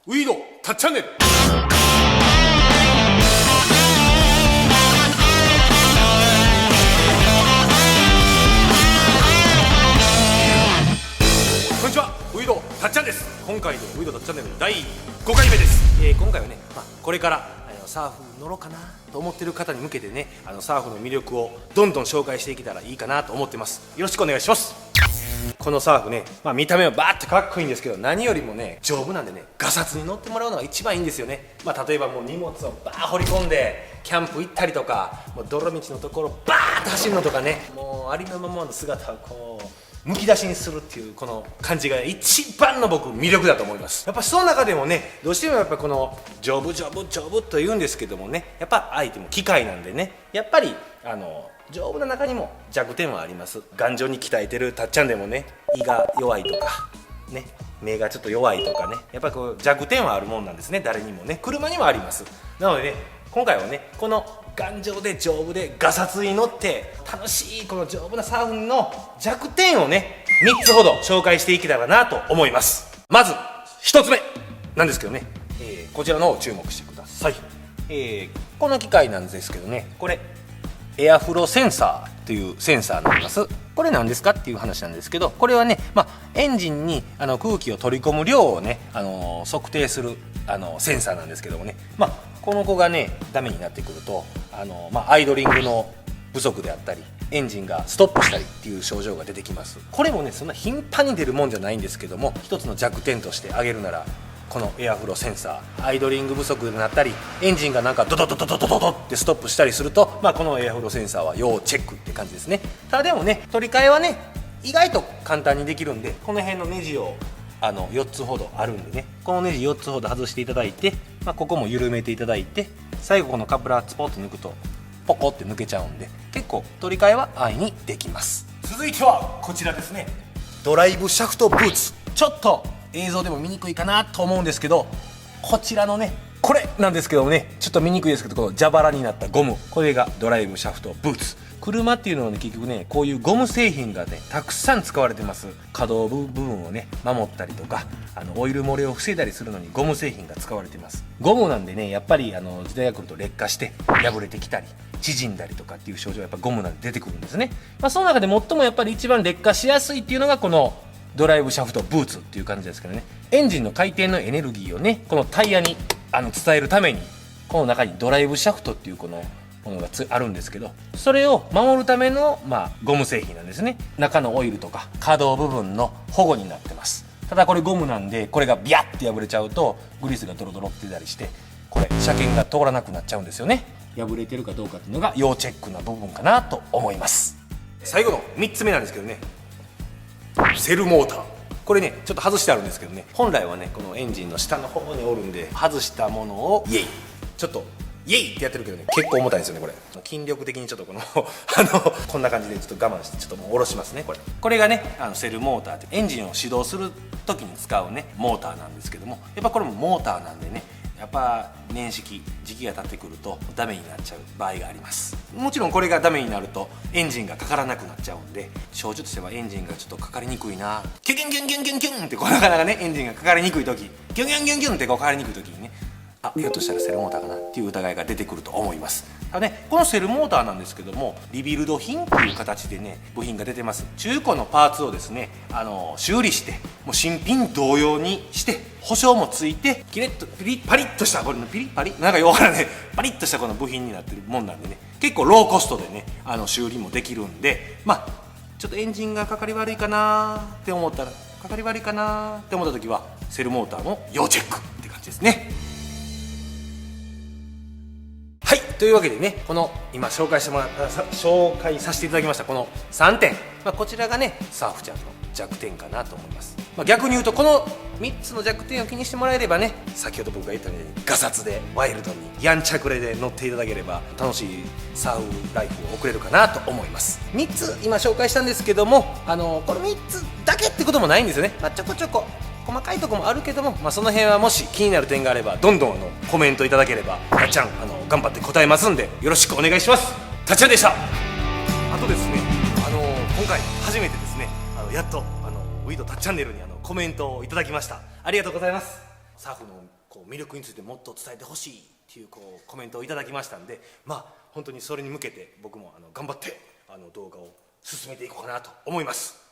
ウィードタッチャンネル。こんにちは、ウィードタッチャンです。今回のウィードタッチャンネル第5回目です。今回はね、これからサーフ乗ろうかなと思ってる方に向けてね、サーフの魅力をどんどん紹介していけたらいいかなと思ってます。よろしくお願いします。このサーフね、見た目はバーってかっこいいんですけど、何よりもね丈夫なんでね、ガサツに乗ってもらうのが一番いいんですよね。例えばもう荷物をバー掘り込んでキャンプ行ったりとか、もう泥道のところバーッと走るのとかね、もうありのままの姿をこうむき出しにするっていうこの感じが一番の僕魅力だと思います。やっぱその中でもね、どうしてもやっぱこの丈夫と言うんですけどもね、やっぱ相手も機械なんでね、やっぱり丈夫な中にも弱点はあります。頑丈に鍛えてるたっちゃんでもね、胃が弱いとかね、目がちょっと弱いとかね、やっぱこう弱点はあるもんなんですね。誰にもね、車にもあります。なのでね、今回はね、この頑丈で丈夫でガサツに乗って楽しいこの丈夫なサーフィンの弱点をね、3つほど紹介していけたらなと思います。まず1つ目なんですけどね、こちらの方を注目してください。この機械なんですけどね、これエアフロセンサーというセンサーになります。これ何ですかっていう話なんですけど、これはね、エンジンに空気を取り込む量をね、測定するセンサーなんですけどもね、この子がねダメになってくるとアイドリングの不足であったり、エンジンがストップしたりっていう症状が出てきます。これもねそんな頻繁に出るもんじゃないんですけども、一つの弱点として挙げるなら、このエアフロセンサー、アイドリング不足になったり、エンジンがなんかドドドドドドドドってストップしたりすると、このエアフロセンサーは要チェックって感じですね。ただでもね、取り替えはね意外と簡単にできるんで、この辺のネジを4つほどあるんでね、このネジ4つほど外していただいて、ここも緩めていただいて、最後このカプラースポッと抜くとポコって抜けちゃうんで、結構取り替えは安易にできます。続いてはこちらですね、ドライブシャフトブーツ。ちょっと映像でも見にくいかなと思うんですけど、こちらのね、これなんですけどもね、ちょっと見にくいですけど、この蛇腹になったゴム、これがドライブシャフトブーツ。車っていうのはね、結局ね、こういうゴム製品がねたくさん使われてます。可動部分をね守ったりとか、オイル漏れを防いだりするのにゴム製品が使われてます。ゴムなんでね、やっぱり時代が来ると劣化して破れてきたり縮んだりとかっていう症状がやっぱゴムなんで出てくるんですね。その中で最もやっぱり一番劣化しやすいっていうのがこのドライブシャフトブーツっていう感じですけどね、エンジンの回転のエネルギーをね、このタイヤに伝えるために、この中にドライブシャフトっていうこのものがあるんですけど、それを守るための、ゴム製品なんですね。中のオイルとか可動部分の保護になってます。ただこれゴムなんで、これがビャッて破れちゃうとグリスがドロドロって出たりして、これ車検が通らなくなっちゃうんですよね。破れてるかどうかっていうのが要チェックな部分かなと思います。最後の3つ目なんですけどね、セルモーター。これねちょっと外してあるんですけどね、本来はねこのエンジンの下の方におるんで、外したものをイエイ、ちょっとイエイってやってるけどね、結構重たいんですよね。これ筋力的にちょっとこのこんな感じでちょっと我慢して、ちょっともう下ろしますね。これがねセルモーターってエンジンを始動する時に使うねモーターなんですけども、やっぱこれもモーターなんでね、やっぱ年式時期が経ってくるとダメになっちゃう場合があります。もちろんこれがダメになるとエンジンがかからなくなっちゃうんで、症状としてはエンジンがちょっとかかりにくいな、キュキュンキュンキュンキュンキュンってこうなかなかねエンジンがかかりにくい時、キュンキュンキュンキュンってこうかかりにくい時にね、ひょっとしたらセルモーターかなっていう疑いが出てくると思います。ただね、このセルモーターなんですけども、リビルド品という形でね部品が出てます。中古のパーツをですね修理して、もう新品同様にして保証もついて、キレッとパリッとした、これのピリパリなんかよくわからないパリッとしたこの部品になってるもんなんでね、結構ローコストでね修理もできるんで、ちょっとエンジンがかかり悪いかなって思った時はセルモーターの要チェックって感じですね。はい、というわけでね、この今紹介させていただきましたこの3点、こちらがねサーフちゃんの弱点かなと思います。逆に言うとこの3つの弱点を気にしてもらえればね、先ほど僕が言ったようにガサツでワイルドにやんちゃくれで乗っていただければ楽しいサーフライフを送れるかなと思います。3つ今紹介したんですけども、この3つだけってこともないんですよね。ちょこちょこ細かいところもあるけども、その辺はもし気になる点があればどんどんコメントいただければたっちゃん頑張って答えますんで、よろしくお願いします。たっちゃんでした。あとですね、今回初めてですねやっとウィードタッチャンネルにコメントをいただきました。ありがとうございます。サーフのこう魅力についてもっと伝えてほしいっていうこうコメントをいただきましたんで、本当にそれに向けて僕も頑張って動画を進めていこうかなと思います。